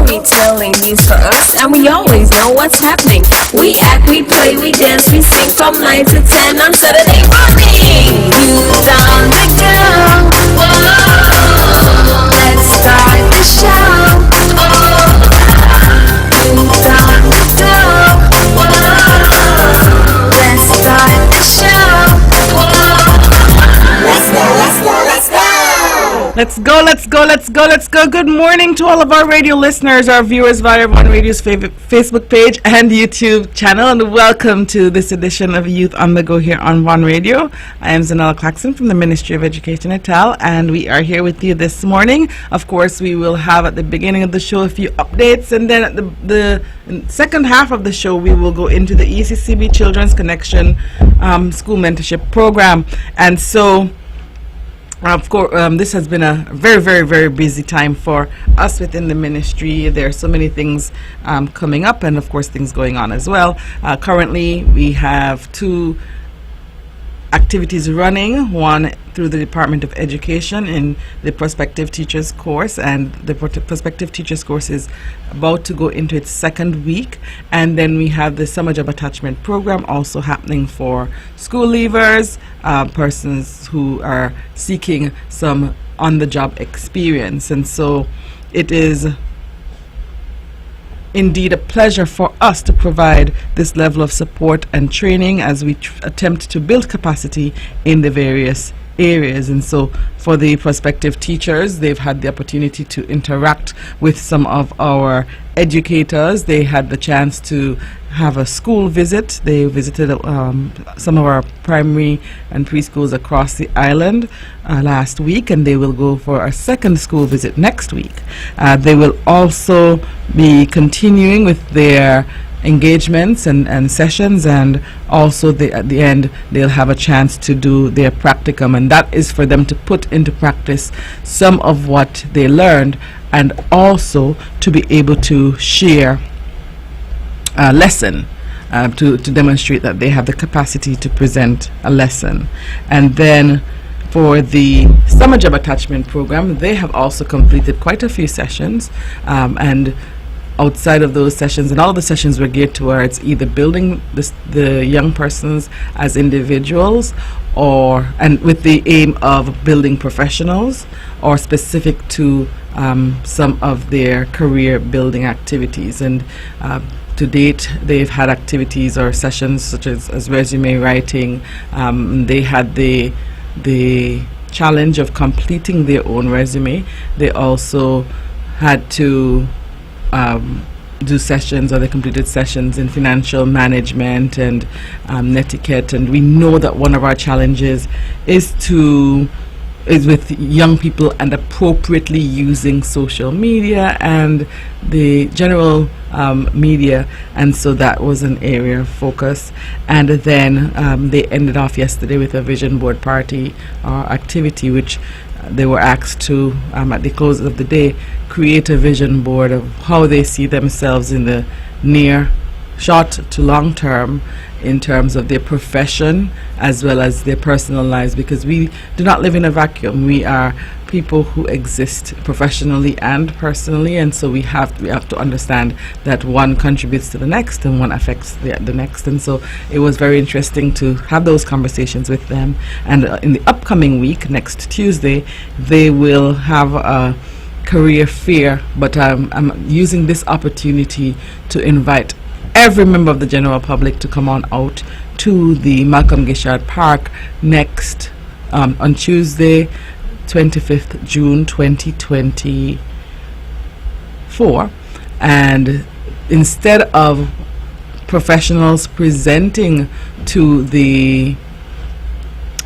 storytelling news for us, and we always know what's happening. We act, we play, we dance, we sing from 9 to 10 on Saturday morning. Youth on the go. Whoa, let's start the show. Youth on the go. Whoa, let's start the show. Let's go, let's go, let's go. Let's go, let's go, let's go, let's go. Good morning to all of our radio listeners, our viewers via One Radio's favorite Facebook page and YouTube channel, and welcome to this edition of Youth on the Go here on One Radio. I am Zahnela Claxton from the Ministry of Education at TAL, and we are here with you this morning. Of course, we will have at the beginning of the show a few updates, and then at the second half of the show, we will go into the ECCB Children's Connection School Mentorship Program. And so, of course, this has been a very, very, very busy time for us within the ministry. There are so many things coming up, and of course things going on as well. Currently, we have 2 activities running, one through the Department of Education in the Prospective Teachers course, and the Prospective Teachers course is about to go into its 2nd week. And then we have the Summer Job Attachment Program also happening for school leavers, persons who are seeking some on-the-job experience. And so it is indeed a pleasure for us to provide this level of support and training as we attempt to build capacity in the various areas. And so for the prospective teachers, they've had the opportunity to interact with some of our educators. They had the chance to have a school visit. They visited some of our primary and preschools across the island last week, and they will go for a 2nd school visit next week. They will also be continuing with their engagements and sessions, and also at the end they'll have a chance to do their practicum, and that is for them to put into practice some of what they learned, and also to be able to share a lesson to demonstrate that they have the capacity to present a lesson. And then for the Summer Job Attachment Program, they have also completed quite a few sessions, and outside of those sessions, and all the sessions were geared towards either building the young persons as individuals, and with the aim of building professionals, or specific to some of their career building activities. And to date, they've had activities or sessions such as resume writing. They had the challenge of completing their own resume. They also had to do sessions, or they completed sessions in financial management and netiquette. And we know that one of our challenges is with young people and appropriately using social media and the general media, and so that was an area of focus. And then they ended off yesterday with a vision board party activity, which they were asked to, at the close of the day, create a vision board of how they see themselves in the near, short to long term in terms of their profession as well as their personal lives, because we do not live in a vacuum. We are people who exist professionally and personally, and so we have to understand that one contributes to the next and one affects the next. And so it was very interesting to have those conversations with them. And in the upcoming week, next Tuesday, they will have a career fair, but I'm using this opportunity to invite every member of the general public to come on out to the Malcolm Gishard Park next on Tuesday, 25th June 2024. And instead of professionals presenting to the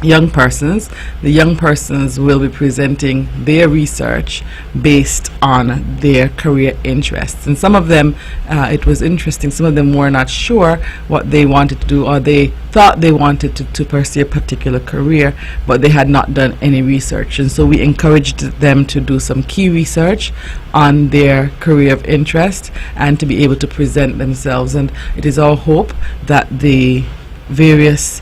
young persons, the young persons will be presenting their research based on their career interests. And some of them, it was interesting, some of them were not sure what they wanted to do, or they thought they wanted to pursue a particular career, but they had not done any research. And so we encouraged them to do some key research on their career of interest and to be able to present themselves. And it is our hope that the various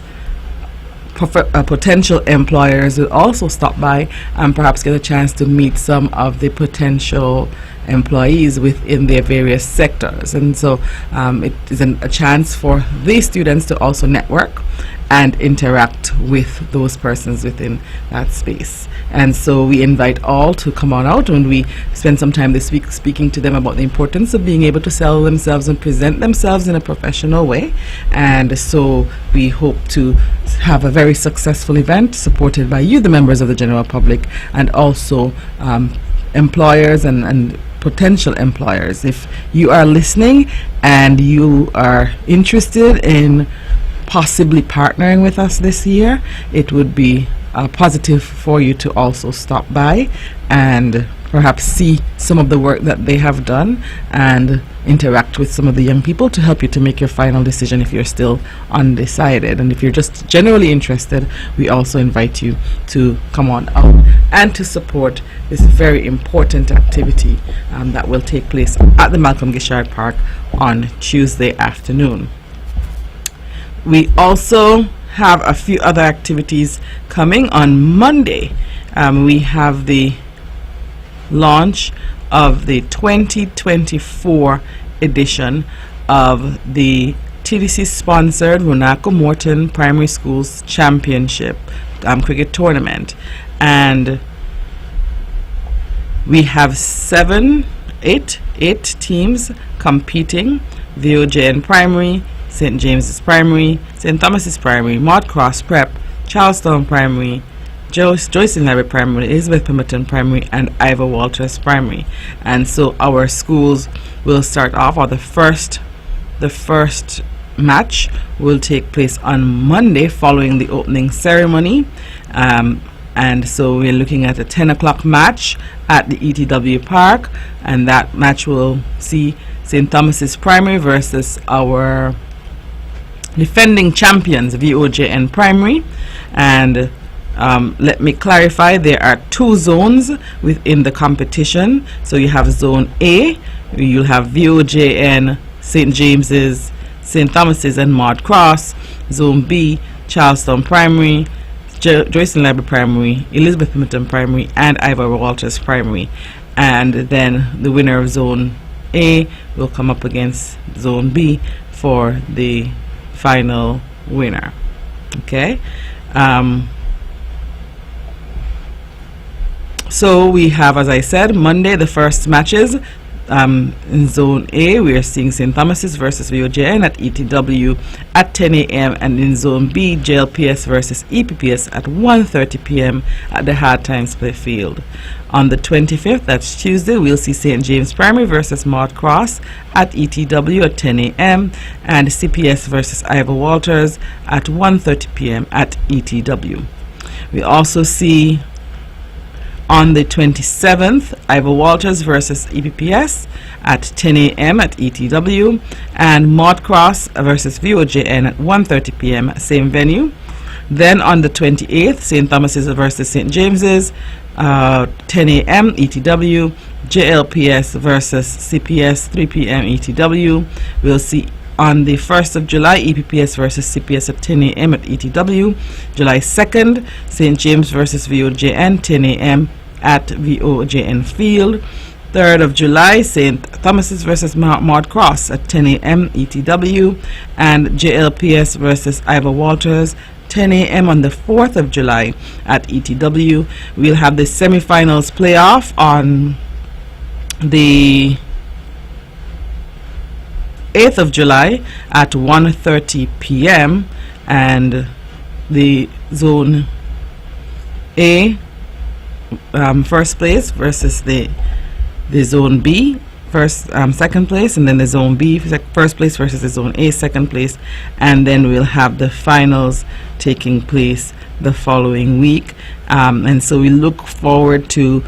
potential employers will also stop by and perhaps get a chance to meet some of the potential employees within their various sectors. And so it is a chance for these students to also network and interact with those persons within that space. And so we invite all to come on out, and we spend some time this week speaking to them about the importance of being able to sell themselves and present themselves in a professional way. And so we hope to have a very successful event supported by you, the members of the general public, and also employers and potential employers. If you are listening and you are interested in possibly partnering with us this year, it would be positive for you to also stop by and perhaps see some of the work that they have done and interact with some of the young people to help you to make your final decision if you're still undecided. And if you're just generally interested, we also invite you to come on out and to support this very important activity that will take place at the Malcolm Gishard Park on Tuesday afternoon. We also have a few other activities coming on Monday. We have the launch of the 2024 edition of the TDC-sponsored Monaco Morton Primary Schools Championship cricket tournament. And we have eight teams competing: VOJN Primary, St. James's Primary, St. Thomas's Primary, Mott Cross Prep, Charlestown Primary, Joycelyn Library Primary, Elizabeth Pemberton Primary, and Ivor Walters Primary. And so our schools will start off, or the first match will take place on Monday following the opening ceremony. And so we're looking at a 10 o'clock match at the ETW Park, and that match will see St. Thomas's Primary versus our defending champions, VOJN Primary. And let me clarify, there are two zones within the competition. So you have Zone A, you'll have VOJN, St. James's, St. Thomas's, and Mott Cross. Zone B, Charlestown Primary, Joycelyn Library Primary, Elizabeth Pemberton Primary, and Ivor Walters Primary. And then the winner of Zone A will come up against Zone B for the final winner. Okay. So we have, as I said, Monday the first matches. In Zone A, we are seeing St. Thomas's versus VOJN at ETW at 10 a.m. and in Zone B, JLPS versus EPPS at 1:30 p.m. at the Hard Times Play Field. On the 25th, that's Tuesday, we'll see St. James Primary versus Mott Cross at ETW at 10 a.m. and CPS versus Ivor Walters at 1:30 p.m. at ETW. We also see on the 27th, Ivor Walters versus EPPS at 10 a.m. at ETW, and Mott Cross versus VOJN at 1:30 p.m. same venue. Then on the 28th, St. Thomas's versus St. James's, 10 a.m. ETW, JLPS versus CPS, 3 p.m. ETW. We'll see on the 1st of July, EPPS versus CPS at 10 a.m. at ETW. July 2nd, St. James versus VOJN, 10 a.m. at VOJN Field. 3rd of July, St. Thomas's versus Mott Cross at 10 a.m. ETW. And JLPS versus Ivor Walters, 10 a.m. on the 4th of July at ETW. We'll have the semifinals playoff on the 8th of July at 1:30 p.m. and the Zone A first place versus the Zone B second place, and then the Zone B first place versus the Zone A second place, and then we'll have the finals taking place the following week. And so we look forward to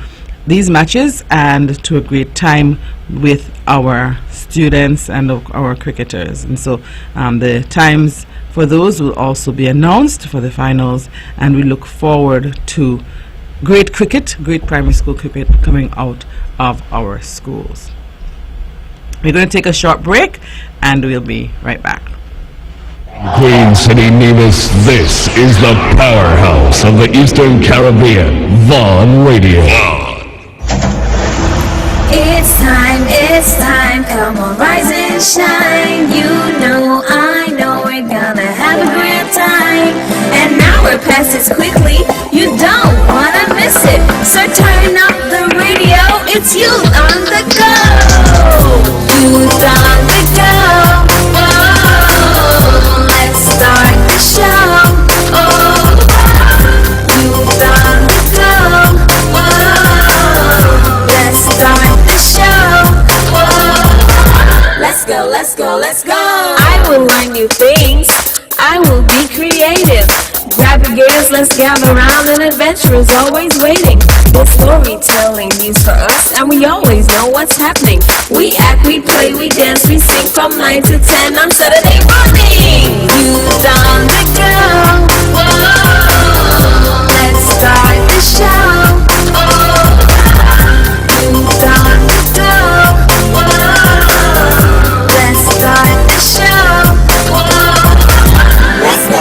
these matches and to a great time with our students and our cricketers. And so the times for those will also be announced for the finals, and we look forward to great cricket, great primary school cricket coming out of our schools. We're going to take a short break and we'll be right back. Queen City, Nevis, this is the powerhouse of the Eastern Caribbean, Vaughn Radio. It's time, come on, rise and shine. You know, I know, we're gonna have a great time. An hour passes quickly, you don't wanna miss it. So turn up the radio, it's you on the go. Youth on the go. Oh, let's start the show. Oh, youth on the go. Oh, let's start the show. Oh, let's go. I will learn new things. I will be creative. Grab your gears, let's gather around, and adventure is always waiting. The storytelling news for us, and we always know what's happening. We act, we play, we dance, we sing from 9 to 10 on Saturday morning. Youth on the go. Whoa, let's start the show. Oh, youth on the go. Whoa, let's start the show. Whoa, let's go.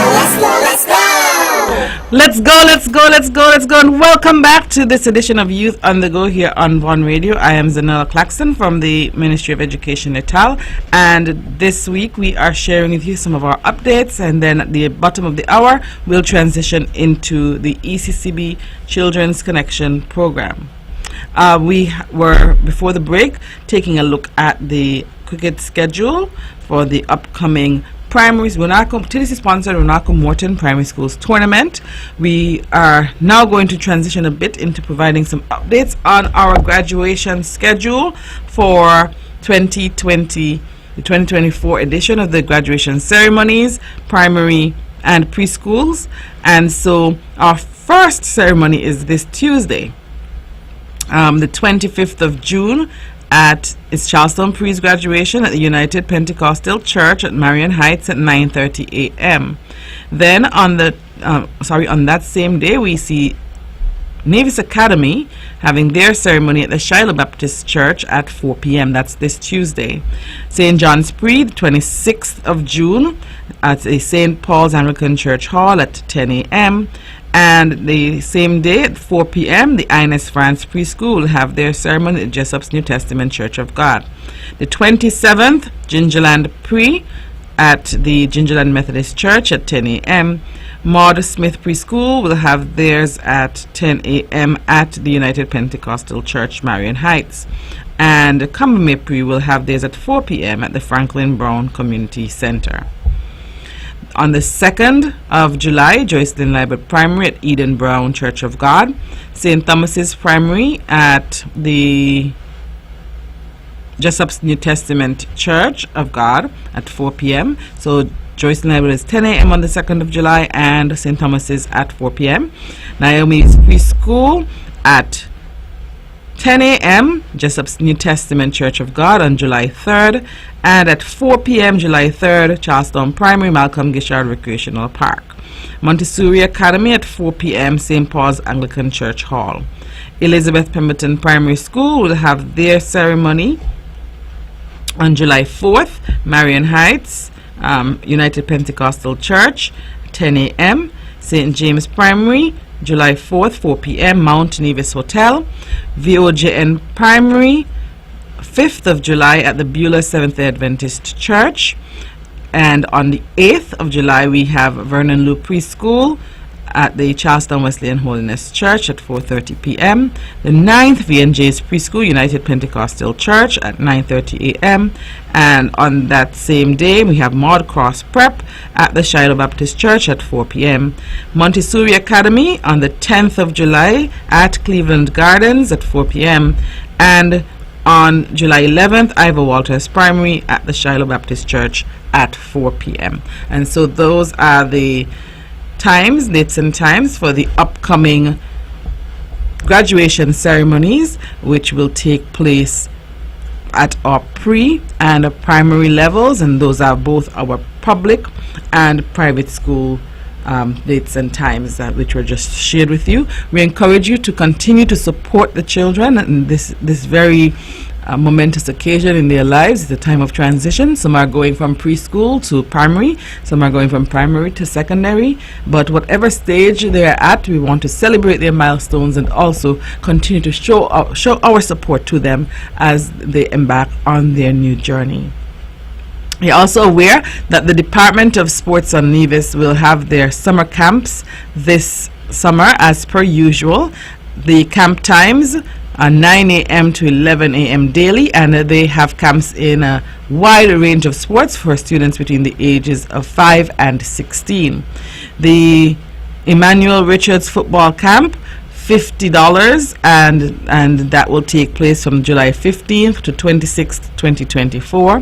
Let's go, and welcome back to this edition of Youth on the Go here on Vaughn Radio. I am Zahnela Claxton from the Ministry of Education Natal, and this week we are sharing with you some of our updates, and then at the bottom of the hour we'll transition into the ECCB Children's Connection program. We were, before the break, taking a look at the cricket schedule for the upcoming primaries, TDC-sponsored Runako Morton Primary Schools tournament. We are now going to transition a bit into providing some updates on our graduation schedule for 2020, the 2024 edition of the graduation ceremonies, primary and preschools. And so our first ceremony is this Tuesday, the 25th of June, at Charleston Pre's graduation at the United Pentecostal Church at Marion Heights at 9:30 a.m. Then on that same day, we see Nevis Academy having their ceremony at the Shiloh Baptist Church at 4 p.m. That's this Tuesday. St. John's Pre, the 26th of June, at the St. Paul's Anglican Church Hall at 10 a.m. And the same day at 4 p.m., the Ines France Preschool will have their ceremony at Jessup's New Testament Church of God. The 27th, Gingerland Pre at the Gingerland Methodist Church at 10 a.m. Maud Smith Preschool will have theirs at 10 a.m. at the United Pentecostal Church, Marion Heights. And Cumbermay Pre will have theirs at 4 p.m. at the Franklin Brown Community Center. On the 2nd of July, Joycelyn Liebert Primary at Eden Brown Church of God. St. Thomas's Primary at the Jessup's New Testament Church of God at 4 p.m. So Joycelyn Liebert is 10 a.m. on the 2nd of July, and St. Thomas's at 4 p.m. Naomi's Preschool at 10 a.m. Jessup's New Testament Church of God on July 3rd, and at 4 p.m. July 3rd, Charlestown Primary, Malcolm Gishard Recreational Park. Montessori Academy at 4 p.m. St. Paul's Anglican Church Hall. Elizabeth Pemberton Primary School will have their ceremony on July 4th, Marion Heights, United Pentecostal Church, 10 a.m. St. James Primary, July 4th, 4 p.m., Mount Nevis Hotel. VOJN Primary, 5th of July at the Beulah Seventh-day Adventist Church. And on the 8th of July, we have Vernon Lou Preschool at the Charlestown Wesleyan Holiness Church at 4:30 p.m. The 9th, V&J's Preschool, United Pentecostal Church at 9:30 a.m. And on that same day, we have Maud Cross Prep at the Shiloh Baptist Church at 4 p.m. Montessori Academy on the 10th of July at Cleveland Gardens at 4 p.m. And on July 11th, Ivor Walters Primary at the Shiloh Baptist Church at 4 p.m. And so those are the dates and times for the upcoming graduation ceremonies, which will take place at our pre and primary levels, and those are both our public and private school dates and times which were just shared with you. We encourage you to continue to support the children in this very momentous occasion in their lives. It's a time of transition. Some are going from preschool to primary, some are going from primary to secondary, but whatever stage they're at, we want to celebrate their milestones and also continue to show our support to them as they embark on their new journey. You're also aware that the Department of Sports on Nevis will have their summer camps this summer as per usual. The camp times are 9 a.m. to 11 a.m. daily, and they have camps in a wide range of sports for students between the ages of 5 and 16. The Emmanuel Richards football camp, $50, and that will take place from July 15th to 26th, 2024.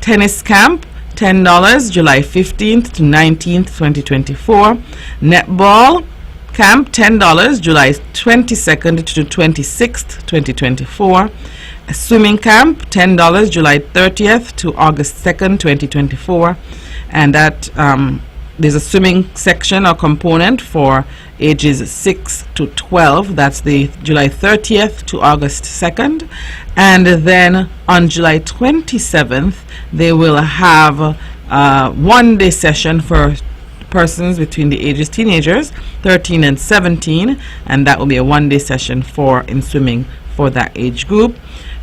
Tennis camp, $10, July 15th to 19th, 2024. Netball camp, $10, July 22nd to 26th, 2024. A swimming camp, $10, July 30th to August 2nd, 2024. And that there's a swimming section or component for ages 6 to 12. That's the July 30th to August 2nd. And then on July 27th, they will have a one-day session for persons between the ages teenagers 13 and 17, and that will be a one-day session in swimming for that age group.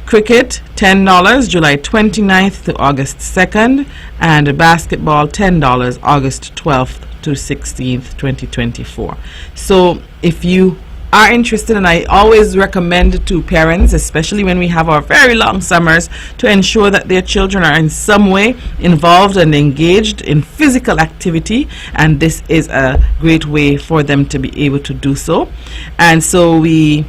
Cricket, $10, July 29th to August 2nd, and basketball, $10, August 12th to 16th, 2024. So if you are interested, and I always recommend to parents, especially when we have our very long summers, to ensure that their children are in some way involved and engaged in physical activity, and this is a great way for them to be able to do so. And so we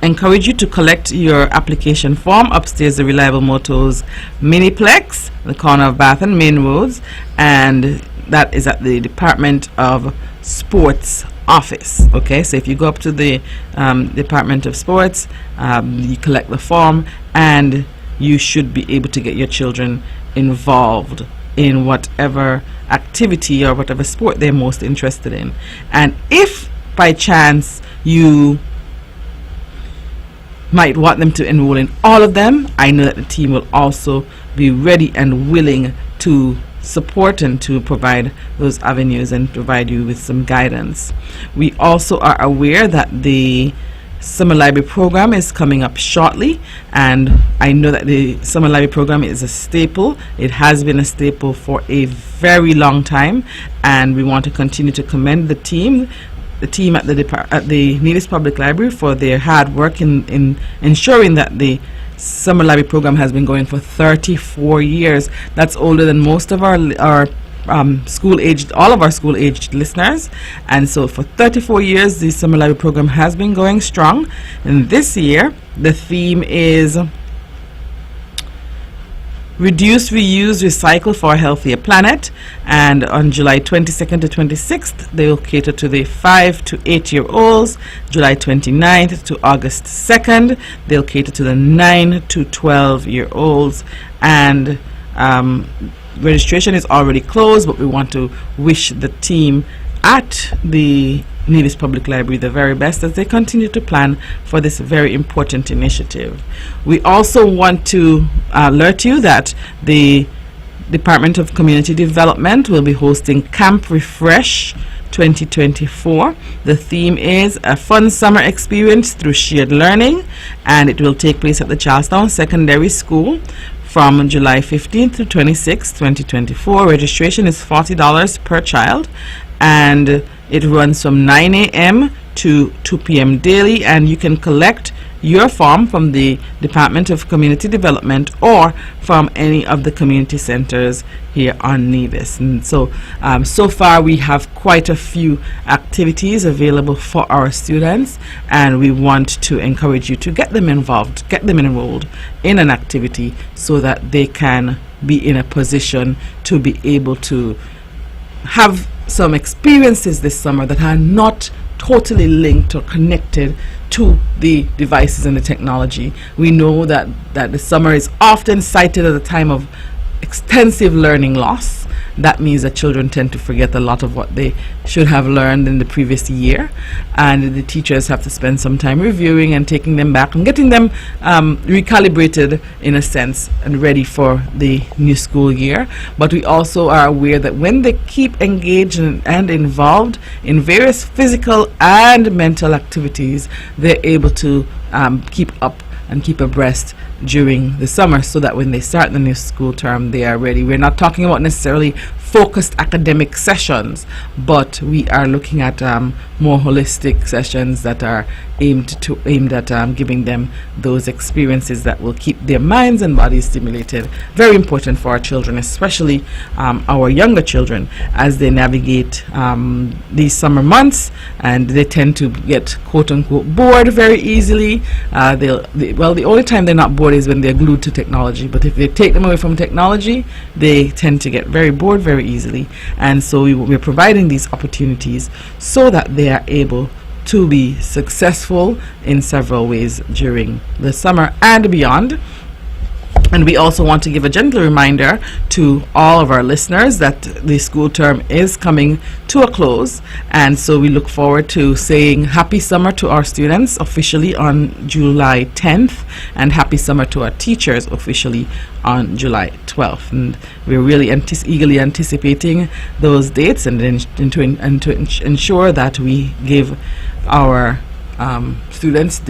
encourage you to collect your application form upstairs, the Reliable Motors Miniplex, the corner of Bath and Main Roads, and that is at the Department of Sports office. Okay, so if you go up to the Department of Sports, you collect the form, and you should be able to get your children involved in whatever activity or whatever sport they're most interested in. And if by chance you might want them to enroll in all of them, I know that the team will also be ready and willing to support and to provide those avenues and provide you with some guidance. We also are aware that the Summer Library program is coming up shortly, and I know that the Summer Library program is a staple. It has been a staple for a very long time, and we want to continue to commend the team at the Nevis Public Library for their hard work in ensuring that the Summer Library program has been going for 34 years. That's older than most of our school-aged, all of our school-aged listeners. And so for 34 years, the Summer Library program has been going strong. And this year, the theme is Reduce, Reuse, Recycle for a Healthier Planet. And on July 22nd to 26th, they will cater to the 5 to 8-year-olds. July 29th to August 2nd, they'll cater to the 9 to 12-year-olds. And registration is already closed, but we want to wish the team at the Nevis Public Library the very best as they continue to plan for this very important initiative. We also want to alert you that the Department of Community Development will be hosting Camp Refresh 2024. The theme is a fun summer experience through shared learning, and it will take place at the Charlestown Secondary School from July 15th to 26th, 2024. Registration is $40 per child, and it runs from 9 a.m. to 2 p.m. daily, and you can collect your form from the Department of Community Development or from any of the community centers here on Nevis. And so so far we have quite a few activities available for our students, and we want to encourage you to get them involved, get them enrolled in an activity so that they can be in a position to be able to have some experiences this summer that are not totally linked or connected to the devices and the technology. We know that the summer is often cited as a time of extensive learning loss, that means that children tend to forget a lot of what they should have learned in the previous year, and the teachers have to spend some time reviewing and taking them back and getting them recalibrated in a sense and ready for the new school year. But we also are aware that when they keep engaged and involved in various physical and mental activities, they're able to keep up and keep abreast during the summer, so that when they start the new school term, they are ready. We're not talking about necessarily focused academic sessions, but we are looking at more holistic sessions that are aimed at giving them those experiences that will keep their minds and bodies stimulated. Very important for our children, especially our younger children, as they navigate these summer months, and they tend to get quote-unquote bored very easily. The only time they're not bored is when they're glued to technology, but if they take them away from technology, they tend to get very bored very easily. And so we're providing these opportunities so that they are able to be successful in several ways during the summer and beyond. And we also want to give a gentle reminder to all of our listeners that the school term is coming to a close, and so we look forward to saying happy summer to our students officially on July 10th, and happy summer to our teachers officially on July 12th. And we're really eagerly anticipating those dates, and to ensure that we give our students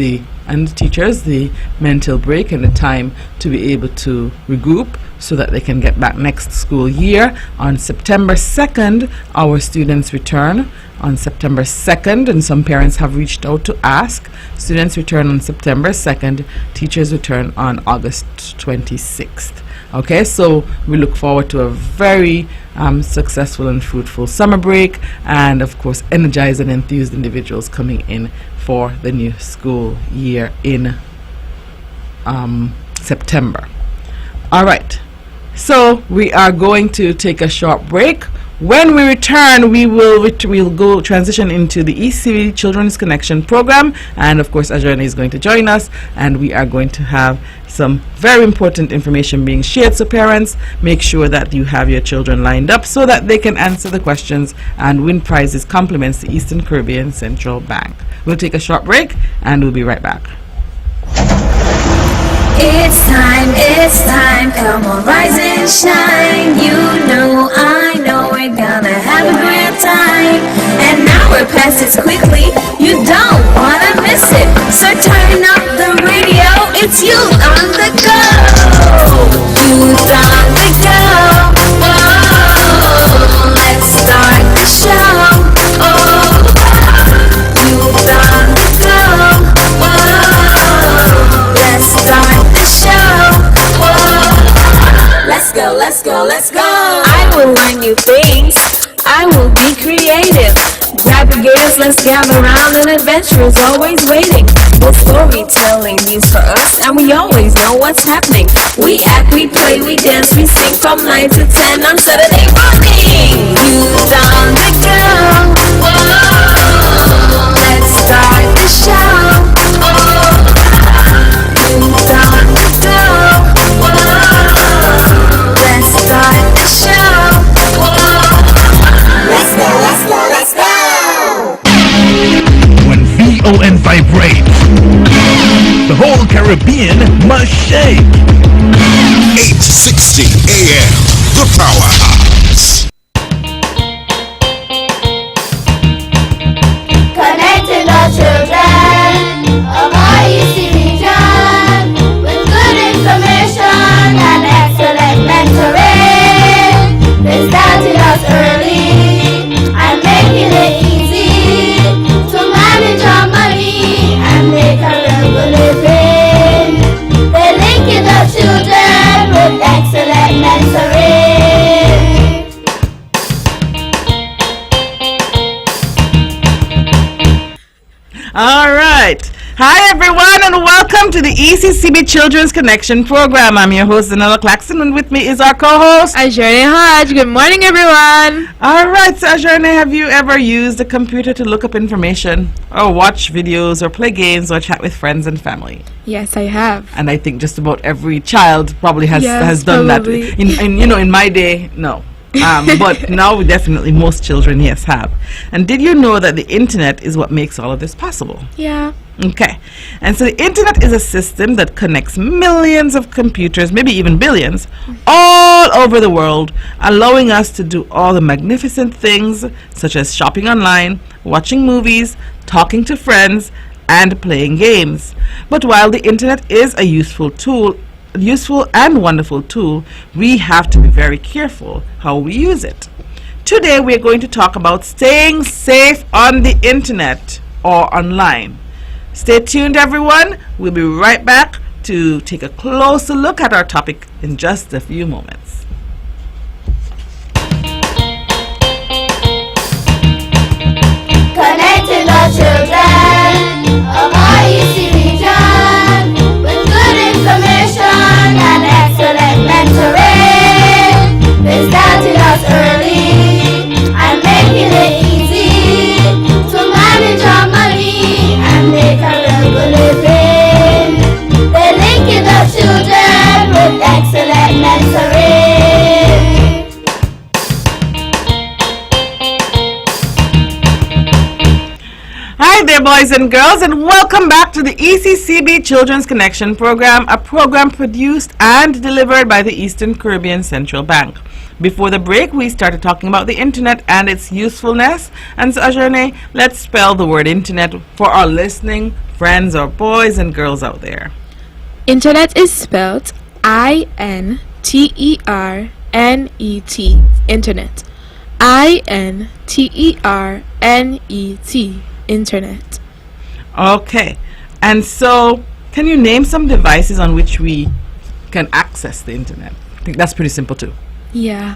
and teachers the mental break and the time to be able to regroup so that they can get back next school year. On September 2nd, our students return on September 2nd, and some parents have reached out to ask. Students return on September 2nd, teachers return on August 26th. Okay, so we look forward to a very successful and fruitful summer break, and of course energized and enthused individuals coming in for the new school year in September. All right, so we are going to take a short break. When we return, we'll go transition into the ECB Children's Connection program, and of course Ajane is going to join us, and we are going to have some very important information being shared. So parents, make sure that you have your children lined up so that they can answer the questions and win prizes, compliments to Eastern Caribbean Central Bank. We'll take a short break and we'll be right back. It's time, come on, rise and shine. You know, I know we're gonna have a great time. And now we're past it quickly, you don't wanna miss it. So turn up the radio, it's you on the go. Youth on the go, whoa, let's start the show. Oh, youth on the go, whoa, let's start the show. Whoa, let's go. I will learn new things, I will be creative. Grab your gears, let's gather around, and adventure is always waiting. With storytelling news for us, and we always know what's happening. We act, we play, we dance, we sing from 9 to 10 on Saturday morning. Youth on the go, whoa, let's start the show. Oh, youth on the go, whoa, let's start the show. Whoa, let's go. When VON vibrates, the whole Caribbean must shake. 860 AM, the powerhouse. Connecting the children of our EC region with good information and excellent mentoring. They started us early and making it easy to manage our money and make a real living. They're linking the children with excellent mentoring. All right. Hi, everyone, and welcome to the ECCB Children's Connection program. I'm your host, Zahnela Claxton, and with me is our co-host, Ajane Hodge. Good morning, everyone. All right, so Ajane, have you ever used a computer to look up information or watch videos or play games or chat with friends and family? Yes, I have. And I think just about every child probably has done probably. that. In my day, no. But now definitely most children, yes, have. And did you know that the internet is what makes all of this possible? Yeah. Okay. And so the internet is a system that connects millions of computers, maybe even billions, all over the world, allowing us to do all the magnificent things such as shopping online, watching movies, talking to friends, and playing games. But while the internet is a useful and wonderful tool, we have to be very careful how we use it. Today we're going to talk about staying safe on the internet or online. Stay tuned, everyone. We'll be right back to take a closer look at our topic in just a few moments. Connecting the children of our easy region with good information and excellent mentoring. They started us early and making it easy to manage our money and make a real good living. They're linking the children with excellent mentoring. Hi there, boys and girls, and welcome back to the ECCB Children's Connection Program, a program produced and delivered by the Eastern Caribbean Central Bank. Before the break, we started talking about the internet and its usefulness. And so, Ajane, let's spell the word internet for our listening friends or boys and girls out there. Internet is spelled INTERNET. Internet. INTERNET. Internet. Okay. And so, can you name some devices on which we can access the internet? I think that's pretty simple too. Yeah.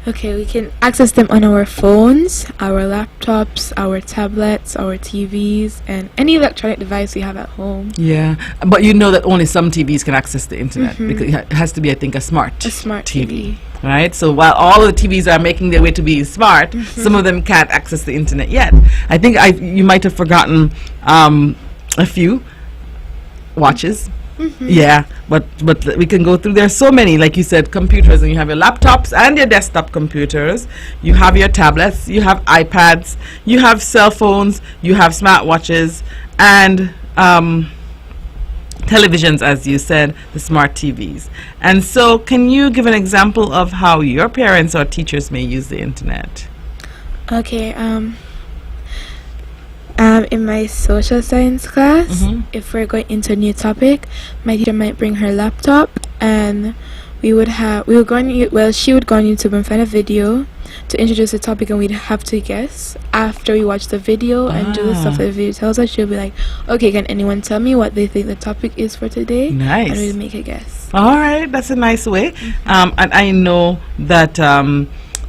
Okay, we can access them on our phones, our laptops, our tablets, our TVs, and any electronic device we have at home. Yeah, but you know that only some TVs can access the internet because it has to be, I think, a smart TV. Right? So while all of the TVs are making their way to be smart, some of them can't access the internet yet. I think you might have forgotten a few watches. Yeah, but we can go through. There are so many, like you said, computers, and you have your laptops and your desktop computers. You have your tablets, you have iPads, you have cell phones, you have smartwatches, and televisions, as you said, the smart TVs. And so, can you give an example of how your parents or teachers may use the internet? Okay, in my social science class, if we're going into a new topic, my teacher might bring her laptop, and she would go on YouTube and find a video to introduce the topic, and we'd have to guess after we watch the video and do the stuff that the video tells us. She'll be like, okay, can anyone tell me what they think the topic is for today? Nice. And we'd make a guess. All right, that's a nice way. And I know that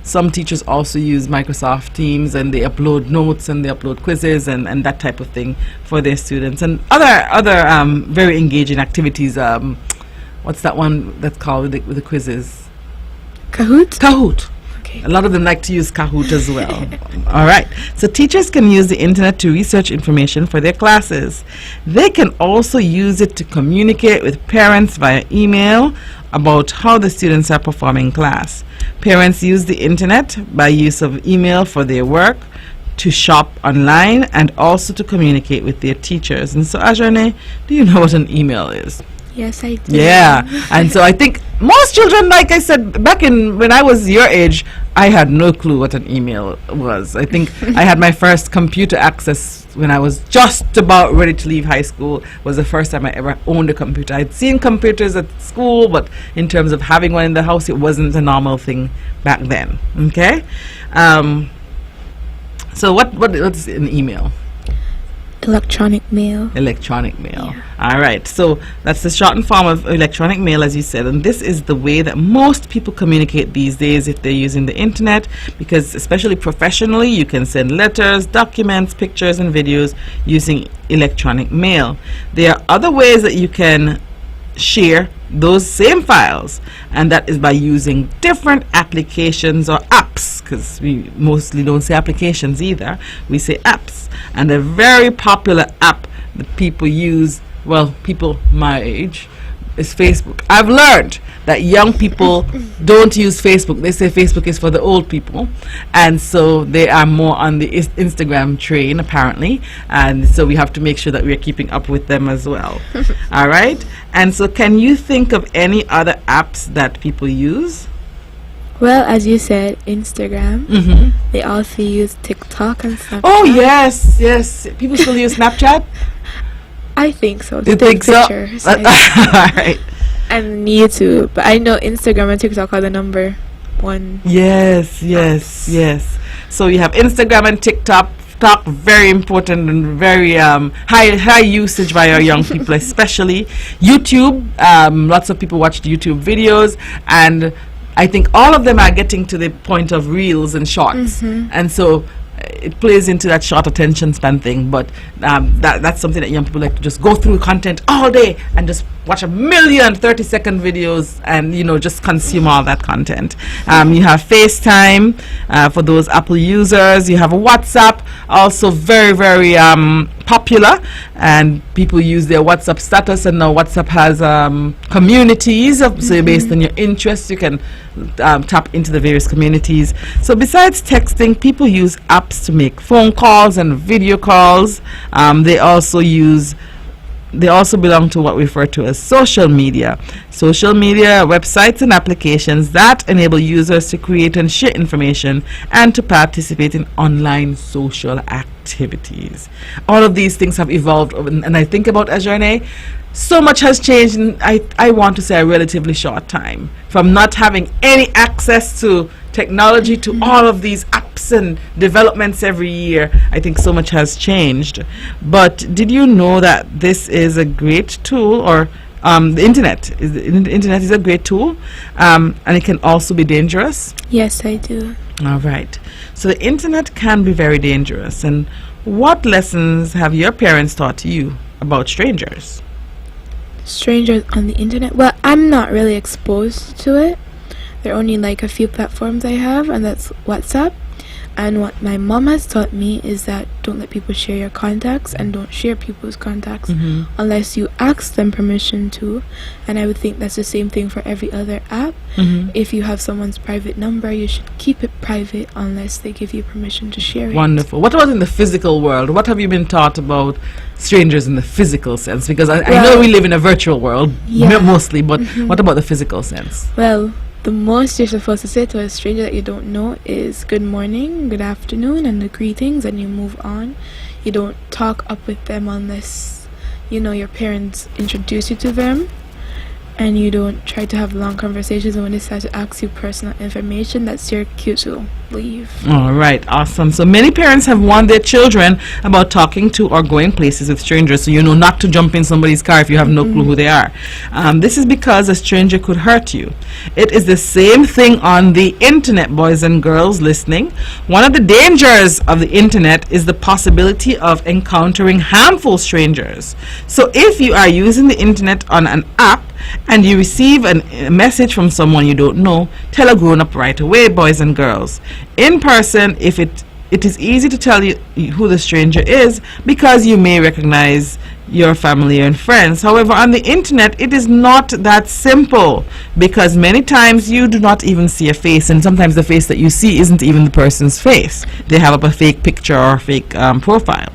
some teachers also use Microsoft Teams, and they upload notes and they upload quizzes and that type of thing for their students, and other very engaging activities. What's that one that's called with the quizzes? Kahoot. Okay. A lot of them like to use Kahoot as well. All right. So teachers can use the internet to research information for their classes. They can also use it to communicate with parents via email about how the students are performing in class. Parents use the internet by use of email for their work, to shop online, and also to communicate with their teachers. And so, Ajane, do you know what an email is? Yes, I do. Yeah, and so I think most children, like I said, back when I was your age, I had no clue what an email was. I think I had my first computer access when I was just about ready to leave high school. Was the first time I ever owned a computer. I'd seen computers at school, but in terms of having one in the house, it wasn't a normal thing back then. Okay, so what's an email? Electronic mail. Electronic mail. Yeah. All right. So that's the shortened form of electronic mail, as you said, and this is the way that most people communicate these days if they're using the internet, because especially professionally, you can send letters, documents, pictures, and videos using electronic mail. There are other ways that you can share those same files, and that is by using different applications or apps, because we mostly don't say applications either, we say apps. And a very popular app that people use, well, people my age is Facebook. I've learned that young people don't use Facebook. They say Facebook is for the old people, and so they are more on the Instagram train apparently, and so we have to make sure that we're keeping up with them as well. All right, and so can you think of any other apps that people use? Well, as you said, Instagram. They also use TikTok and Snapchat. Oh yes, yes. People still use Snapchat. I think so. You think so? Pictures, All right. and YouTube. But I know Instagram and TikTok are the number one. Yes, yes, yes. So you have Instagram and TikTok. Very important and very high usage by our young people, especially YouTube. Lots of people watch YouTube videos, and I think all of them are getting to the point of reels and shorts, and so it plays into that short attention span thing. But that's something that young people like to just go through content all day and just watch 30-second videos and just consume all that content. You have FaceTime for those Apple users. You have WhatsApp, also very, very popular, and people use their WhatsApp status, and now WhatsApp has communities, so based on your interests you can tap into the various communities. So besides texting, people use apps to make phone calls and video calls. They also belong to what we refer to as social media. Social media websites and applications that enable users to create and share information and to participate in online social activities. All of these things have evolved, and I think about Ajane, so much has changed in, I want to say, a relatively short time. From not having any access to technology to all of these apps and developments every year, I think so much has changed. But did you know that this is a great tool, or the internet is a great tool, and it can also be dangerous? Yes, I do. All right. So the internet can be very dangerous. And what lessons have your parents taught you about strangers? Strangers on the internet? Well, I'm not really exposed to it. There are only like a few platforms I have, and that's WhatsApp. And what my mom has taught me is that don't let people share your contacts, and don't share people's contacts unless you ask them permission to. And I would think that's the same thing for every other app. If you have someone's private number, you should keep it private unless they give you permission to share it. Wonderful. What about in the physical world? What have you been taught about strangers in the physical sense? Because I know we live in a virtual world mostly, but what about the physical sense? Well, the most you're supposed to say to a stranger that you don't know is good morning, good afternoon, and the greetings, and you move on. You don't talk up with them unless your parents introduce you to them, and you don't try to have long conversations. And when they start to ask you personal information, that's your cue to leave. All right, awesome. So many parents have warned their children about talking to or going places with strangers, so not to jump in somebody's car if you have no clue who they are. This is because a stranger could hurt you. It is the same thing on the internet, boys and girls listening. One of the dangers of the internet is the possibility of encountering harmful strangers. So if you are using the internet on an app and you receive a message from someone you don't know, tell a grown-up right away, boys and girls. In person, if it is easy to tell you who the stranger is because you may recognize your family and friends. However, on the internet, it is not that simple, because many times you do not even see a face, and sometimes the face that you see isn't even the person's face. They have up a fake picture or a fake profile.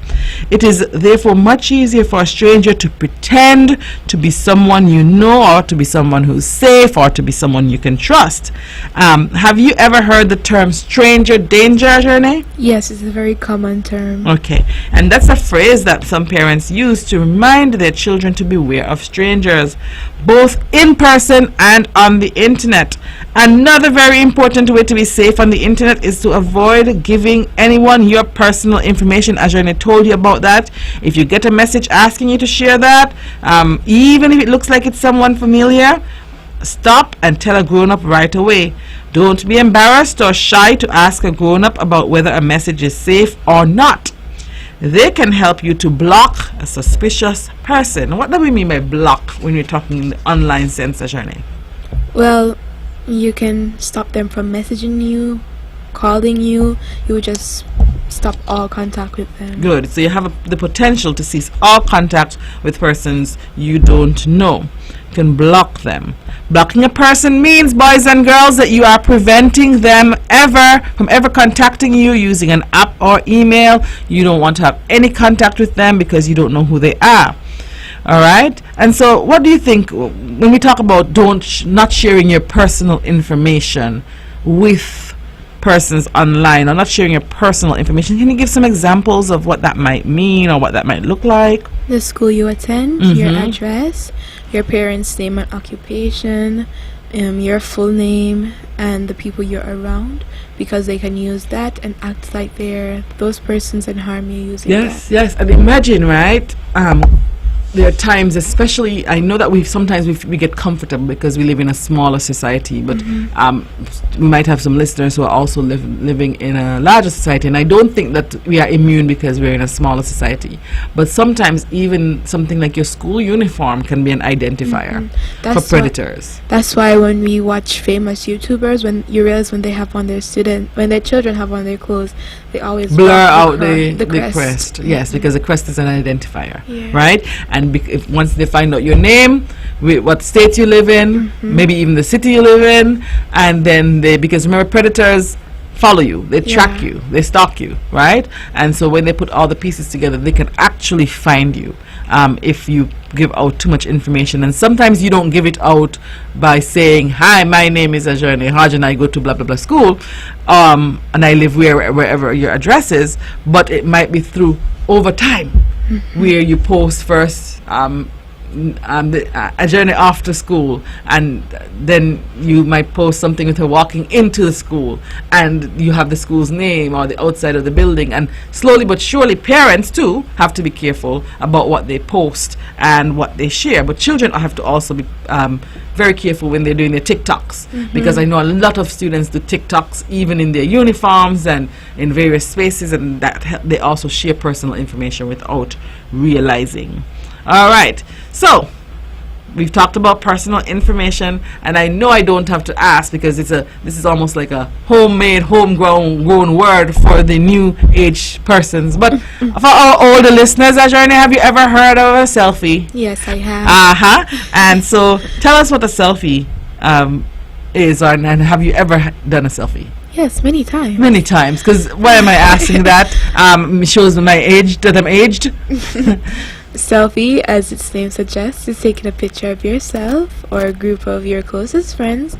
It is therefore much easier for a stranger to pretend to be someone you know, or to be someone who's safe, or to be someone you can trust. Have you ever heard the term stranger danger, Jerne? Yes, it's a very common term. Okay, and that's a phrase that some parents use to remind their children to beware of strangers, both in person and on the internet. Another very important way to be safe on the internet is to avoid giving anyone your personal information. As I told you about that, if you get a message asking you to share that, even if it looks like it's someone familiar, stop and tell a grown-up right away. Don't be embarrassed or shy to ask a grown-up about whether a message is safe or not. They can help you to block a suspicious person. What do we mean by block when we're talking in the online sense, Ajane? Well, you can stop them from messaging you, calling you. You would just stop all contact with them. Good. So you have the potential to cease all contact with persons you don't know. You can block them. Blocking a person means, boys and girls, that you are preventing them from ever contacting you using an app or email. You don't want to have any contact with them because you don't know who they are. All right. And so what do you think when we talk about not sharing your personal information with persons online, or not sharing your personal information? Can you give some examples of what that might mean or what that might look like? The school you attend, your address, your parents' name and occupation, your full name, and the people you're around, because they can use that and act like they're those persons and harm you using that. Yes. And imagine, right? There are times, especially, I know that we get comfortable because we live in a smaller society, but we might have some listeners who are also living in a larger society, and I don't think that we are immune because we're in a smaller society. But sometimes even something like your school uniform can be an identifier for predators. That's why when we watch famous YouTubers, when you realize when their children have on their clothes, they always blur out the crest. Yes, because the crest is an identifier, Yeah. right? And if once they find out your name, what state you live in, maybe even the city you live in, and then because remember, predators follow you, they track you, they stalk you, right? And so when they put all the pieces together, they can actually find you if you give out too much information. And sometimes you don't give it out by saying, hi, my name is Ajane Haj and I go to blah blah blah school, and I live wherever your address is, but it might be through over time, where you post first a journey after school, and then you might post something with her walking into the school, and you have the school's name or the outside of the building. And slowly but surely, parents too have to be careful about what they post and what they share. But children have to also be very careful when they're doing their TikToks, because I know a lot of students do TikToks even in their uniforms and in various spaces, and that they also share personal information without realizing. All right, so we've talked about personal information, and I know I don't have to ask because this is almost like a homegrown word for the new age persons. But for our older listeners, Ajane, have you ever heard of a selfie? Yes, I have. And so tell us what a selfie is, and have you ever done a selfie? Yes, many times. Many times, because why am I asking that? Shows my age, that I'm aged. Selfie, as its name suggests, is taking a picture of yourself or a group of your closest friends,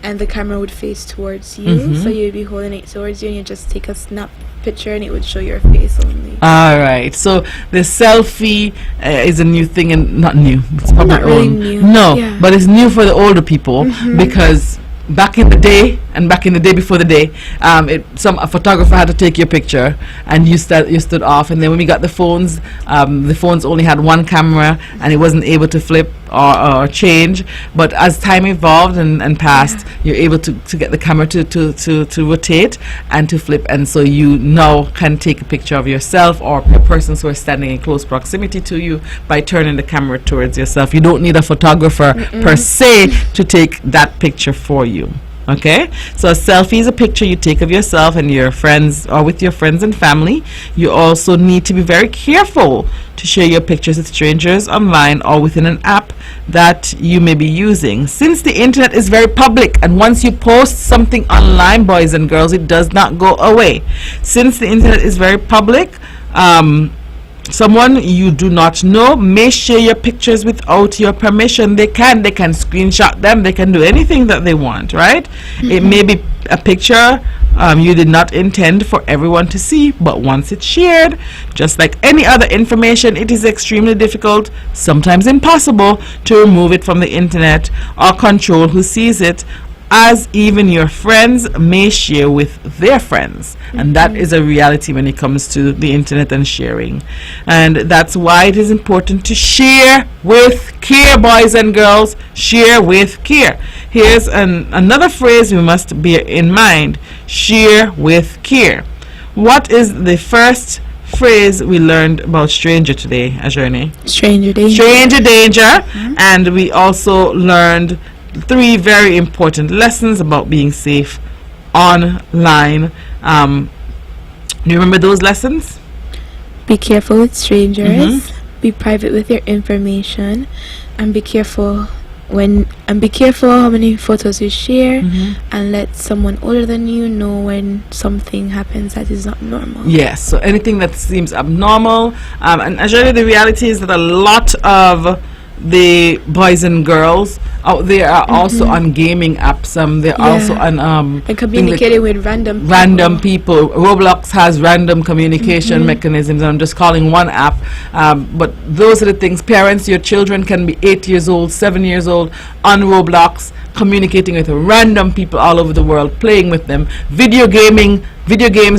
and the camera would face towards you, so you'd be holding it towards you, and you just take a snap picture and it would show your face only. All right, so the selfie is a new thing, and not new, it's probably Not really old. new. No, Yeah. but it's new for the older people, because back in the day and back in the day before the day, a photographer had to take your picture, and you stood off, and then when we got the phones only had one camera, and it wasn't able to flip or change. But as time evolved and passed, you're able to get the camera to rotate and to flip, and so you now can take a picture of yourself or persons who are standing in close proximity to you by turning the camera towards yourself. You don't need a photographer per se to take that picture for you. Okay, so a selfie is a picture you take of yourself and your friends, or with your friends and family. You also need to be very careful to share your pictures with strangers online or within an app that you may be using, since the internet is very public, and once you post something online, boys and girls, it does not go away. Since the internet is very public, someone you do not know may share your pictures without your permission. They can screenshot them, they can do anything that they want, right? It may be a picture you did not intend for everyone to see, but once it's shared, just like any other information, it is extremely difficult, sometimes impossible, to remove it from the internet or control who sees it, as even your friends may share with their friends. And that is a reality when it comes to the internet and sharing. And that's why it is important to share with care, boys and girls. Share with care. Here's another phrase we must bear in mind: share with care. What is the first phrase we learned about stranger today, Ajane? Stranger danger. Stranger danger. And we also learned 3 very important lessons about being safe online. Do you remember those lessons? Be careful with strangers. Be private with your information, and be careful how many photos you share, and let someone older than you know when something happens that is not normal. Yes, so anything that seems abnormal, and actually the reality is that a lot of the boys and girls out there are also on gaming apps. They're also on and communicating with random people. Roblox has random communication mechanisms. I'm just calling one app, but those are the things. Parents, your children can be 8 years old, 7 years old on Roblox, communicating with random people all over the world, playing with them. Video games,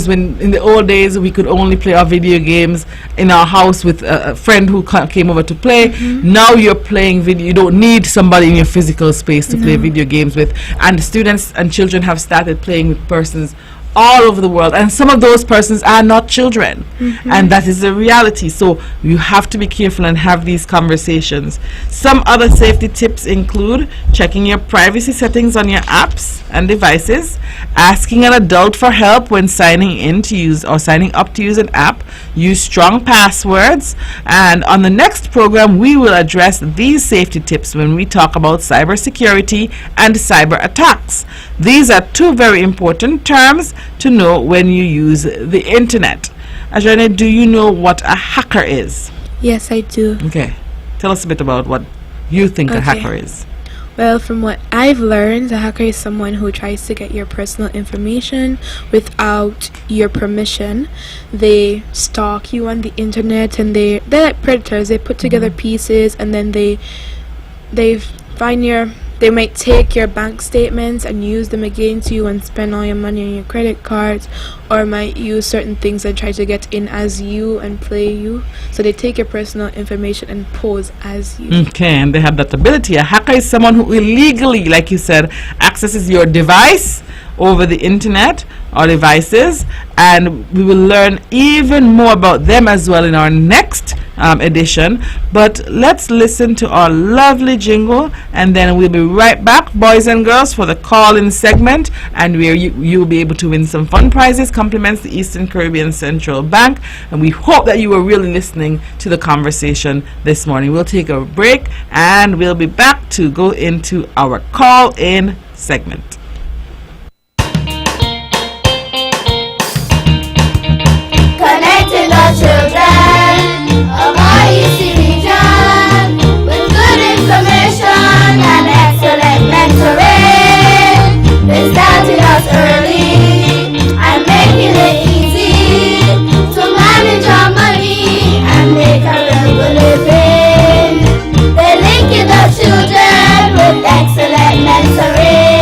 when in the old days we could only play our video games in our house with a friend who came over to play. Now you're playing video. You don't need somebody in your physical space to play video games with. And students and children have started playing with persons all over the world, and some of those persons are not children, and that is the reality. So you have to be careful and have these conversations. Some other safety tips include checking your privacy settings on your apps and devices, asking an adult for help when signing in to use or signing up to use an app, use strong passwords, and on the next program we will address these safety tips when we talk about cybersecurity and cyber attacks. These are two very important terms to know when you use the internet. Ajane, do you know what a hacker is? Yes, I do. Okay. Tell us a bit about what you think a hacker is. Well, from what I've learned, a hacker is someone who tries to get your personal information without your permission. They stalk you on the internet, and they're like predators. They put together pieces, and then they might take your bank statements and use them against you and spend all your money on your credit cards, or might use certain things and try to get in as you and play you. So they take your personal information and pose as you. Okay, and they have that ability. A hacker is someone who illegally, like you said, accesses your device over the internet or devices, and we will learn even more about them as well in our next edition. But let's listen to our lovely jingle, and then we'll be right back, boys and girls, for the call-in segment, and where you'll be able to win some fun prizes, compliments the Eastern Caribbean Central Bank, and we hope that you were really listening to the conversation this morning. We'll take a break, and we'll be back to go into our call-in segment. Connecting the children of our EC region with good information and excellent mentoring. They started us early and making it easy to manage our money and make a real good living. They're linking the children with excellent mentoring.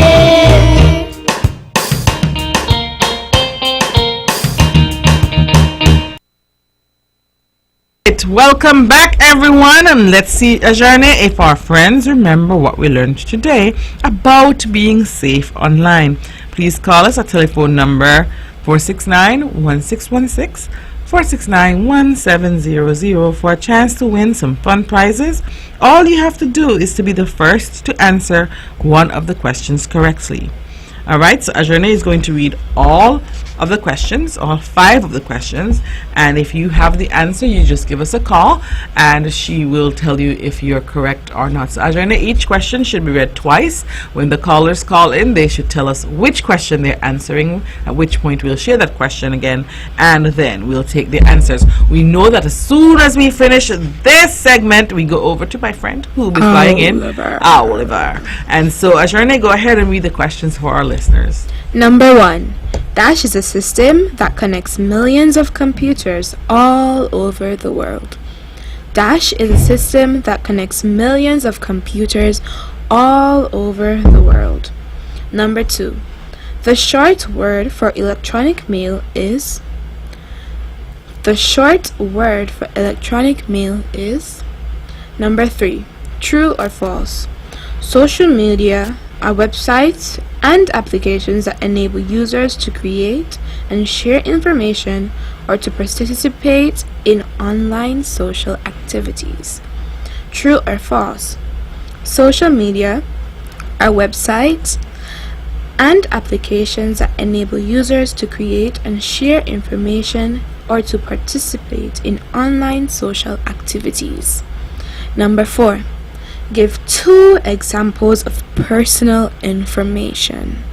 Welcome back, everyone, and let's see, Ajane, if our friends remember what we learned today about being safe online. Please call us at telephone number 469-1616, 469-1700 for a chance to win some fun prizes. All you have to do is to be the first to answer one of the questions correctly. Alright, so Ajane is going to read all of the questions, all 5 of the questions, and if you have the answer, you just give us a call and she will tell you if you're correct or not. So Ajane, each question should be read twice. When the callers call in, they should tell us which question they're answering, at which point we'll share that question again, and then we'll take the answers. We know that as soon as we finish this segment, we go over to my friend who will be flying in, Oliver. And so Ajane, go ahead and read the questions for our listeners. Number 1. Dash is a system that connects millions of computers all over the world. Dash is a system that connects millions of computers all over the world. Number 2. The short word for electronic mail is. The short word for electronic mail is. Number 3. True or false? Social media are websites and applications that enable users to create and share information or to participate in online social activities. True or false? Social media are websites and applications that enable users to create and share information or to participate in online social activities. Number 4. Give 2 examples of personal information.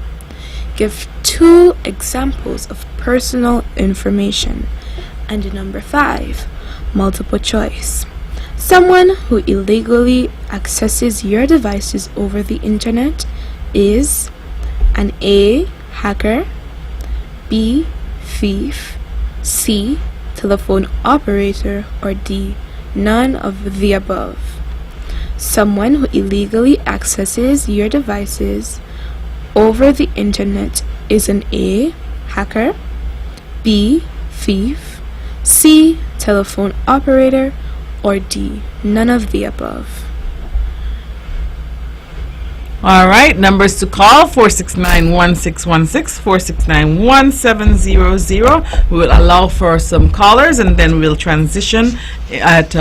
Give 2 examples of personal information. And number 5, multiple choice. Someone who illegally accesses your devices over the internet is an A, hacker, B, thief, C, telephone operator, or D, none of the above. Someone who illegally accesses your devices over the internet is an A, hacker, B, thief, C, telephone operator, or D, none of the above. All right, numbers to call 469-1616, 469-1700. We will allow for some callers and then we'll transition at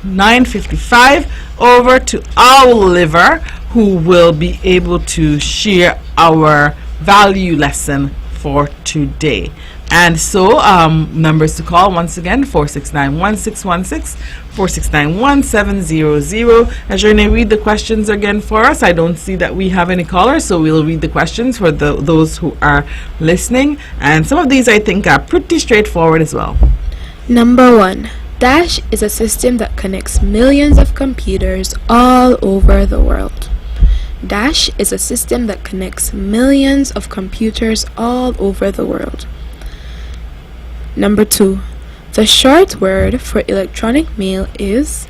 9:55 over to Oliver, who will be able to share our value lesson for today. And so, numbers to call once again 469-1616, 469-1700. Ajerne, read the questions again for us. I don't see that we have any callers, so we'll read the questions for those who are listening. And some of these I think are pretty straightforward as well. Number 1. Dash is a system that connects millions of computers all over the world. Dash is a system that connects millions of computers all over the world. Number 2. The short word for electronic mail is.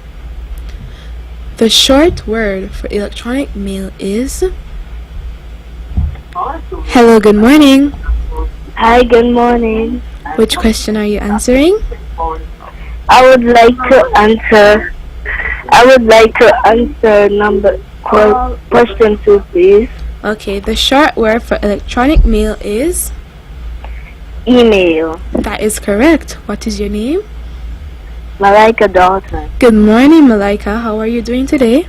The short word for electronic mail is. Hello, good morning. Hi, good morning. Which question are you answering? I would like to answer question 2, please. Okay, the short word for electronic mail is. Email. That is correct. What is your name? Malaika Dalton. Good morning, Malaika. How are you doing today?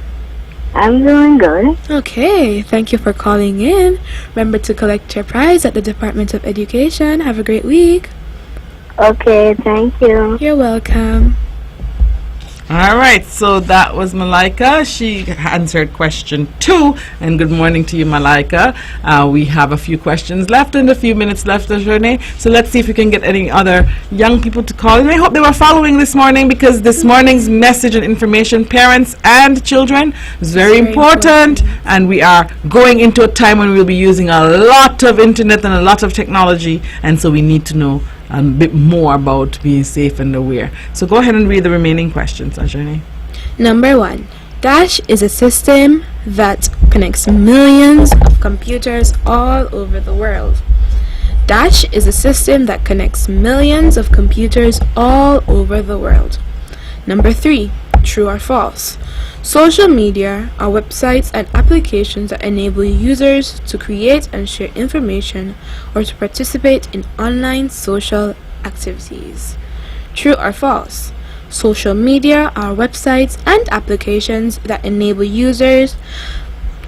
I'm doing good. Okay, thank you for calling in. Remember to collect your prize at the Department of Education. Have a great week. Okay, thank you. You're welcome. All right, so that was Malaika. She answered question 2. And good morning to you, Malaika. We have a few questions left and a few minutes left, Ajerne. So let's see if we can get any other young people to call. And I hope they were following this morning, because this morning's message and information, parents and children, is very important. And we are going into a time when we'll be using a lot of internet and a lot of technology. And so we need to know a bit more about being safe and aware. So go ahead and read the remaining questions, Ajani. Number 1. Dash is a system that connects millions of computers all over the world. Dash is a system that connects millions of computers all over the world. Number 3. True or false? Social media are websites and applications that enable users to create and share information or to participate in online social activities. True or false? Social media are websites and applications that enable users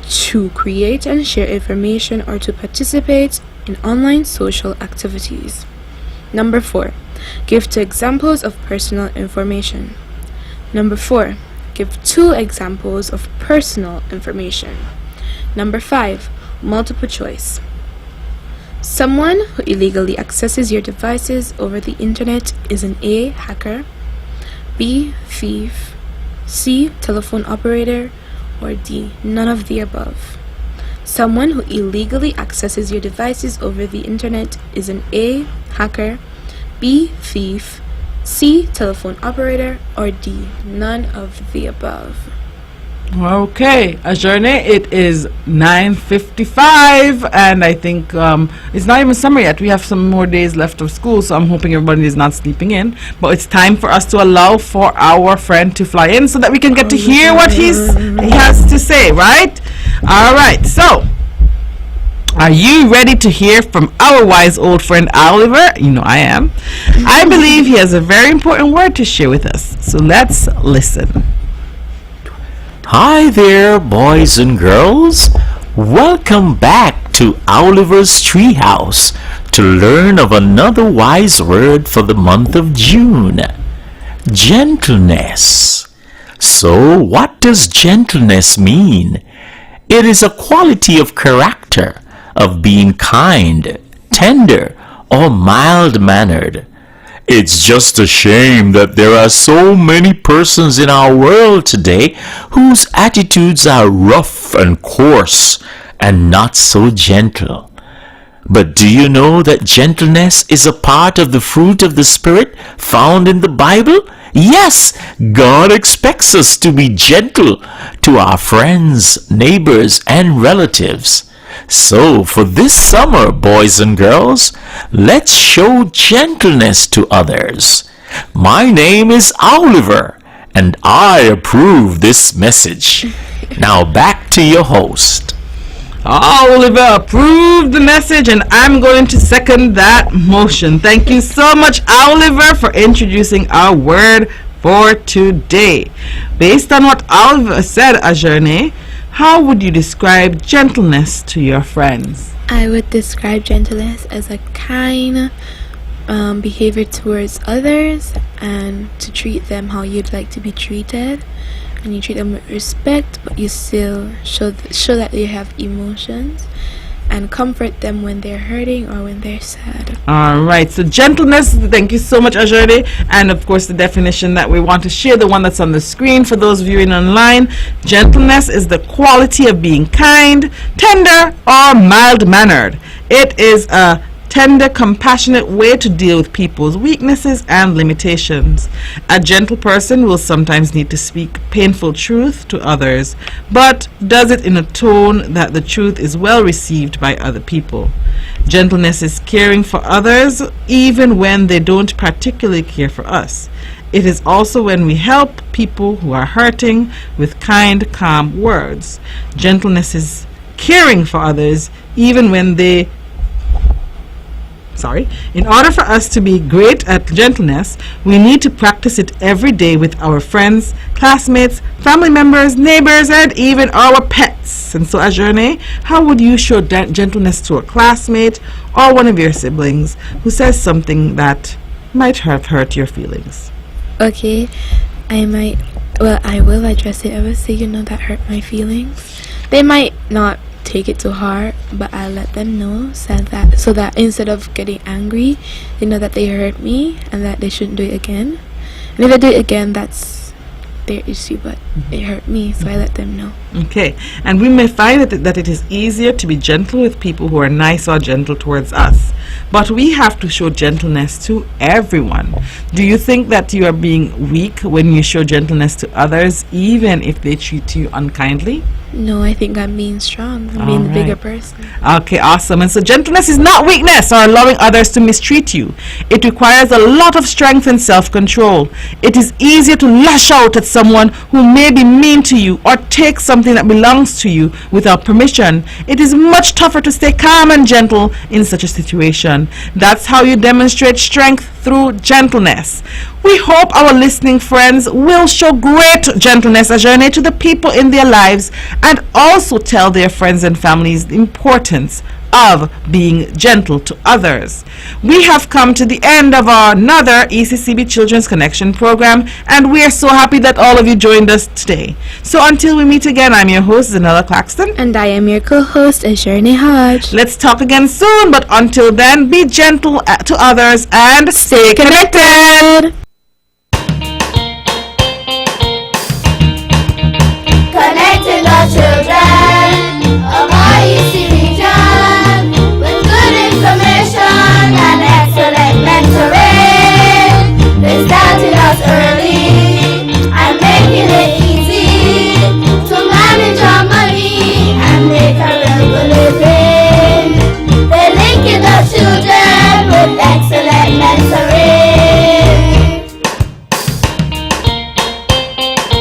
to create and share information or to participate in online social activities. Number 4. Give 2 examples of personal information. Number 4. Give 2 examples of personal information. Number 5. Multiple choice. Someone who illegally accesses your devices over the internet is an A, hacker, B, thief, C, telephone operator, or D, none of the above. Someone who illegally accesses your devices over the internet is an A, hacker, B, thief, C, telephone operator, or D, none of the above. Okay, Ajerne, it is 9:55, and I think it's not even summer yet. We have some more days left of school, so I'm hoping everybody is not sleeping in. But it's time for us to allow for our friend to fly in so that we can get to hear what he has to say, right? All right, so are you ready to hear from our wise old friend Oliver? You know I am. I believe he has a very important word to share with us, so let's listen. Hi there, boys and girls. Welcome back to Oliver's Treehouse to learn of another wise word for the month of June. Gentleness. So, what does gentleness mean? It is a quality of character, of being kind, tender, or mild-mannered. It's just a shame that there are so many persons in our world today whose attitudes are rough and coarse and not so gentle. But do you know that gentleness is a part of the fruit of the Spirit found in the Bible? Yes, God expects us to be gentle to our friends, neighbors, and relatives. So, for this summer, boys and girls, let's show gentleness to others. My name is Oliver, and I approve this message. Now back to your host. Oliver approved the message, and I'm going to second that motion. Thank you so much, Oliver, for introducing our word for today. Based on what Oliver said, Ajerne, how would you describe gentleness to your friends? I would describe gentleness as a kind behavior towards others, and to treat them how you'd like to be treated. And you treat them with respect, but you still show that you have emotions, and comfort them when they're hurting or when they're sad. All right, so gentleness, thank you so much, Ajerde. And of course, the definition that we want to share, the one that's on the screen for those viewing online. Gentleness is the quality of being kind, tender, or mild-mannered. It is a tender, compassionate way to deal with people's weaknesses and limitations. A gentle person will sometimes need to speak painful truth to others, but does it in a tone that the truth is well received by other people. Gentleness is caring for others even when they don't particularly care for us. It is also when we help people who are hurting with kind, calm words. Gentleness is caring for others even when they In order for us to be great at gentleness, we need to practice it every day with our friends, classmates, family members, neighbors, and even our pets. And so, Ajerne, how would you show gentleness to a classmate or one of your siblings who says something that might have hurt your feelings? Okay, I will address it. I will say, that hurt my feelings. They might not take it to heart, but I'll let them know so that instead of getting angry, they know that they hurt me and that they shouldn't do it again. And if they do it again, that's their issue, but it hurt me, so I let them know. Okay, and we may find that it is easier to be gentle with people who are nice or gentle towards us, but we have to show gentleness to everyone. Do you think that you are being weak when you show gentleness to others, even if they treat you unkindly? No, I think I'm being strong. I'm being the bigger person. Okay, awesome. And so gentleness is not weakness or allowing others to mistreat you. It requires a lot of strength and self-control. It is easier to lash out at someone who may be mean to you or take something that belongs to you without permission. It is much tougher to stay calm and gentle in such a situation. That's how you demonstrate strength, through gentleness. We hope our listening friends will show great gentleness as journey to the people in their lives, and also tell their friends and families the importance of being gentle to others. We have come to the end of our another ECCB Children's Connection program, and we are so happy that all of you joined us today. So until we meet again, I'm your host, Zahnela Claxton. And I am your co-host, Ajerne Hodge. Let's talk again soon, but until then, be gentle to others and stay connected.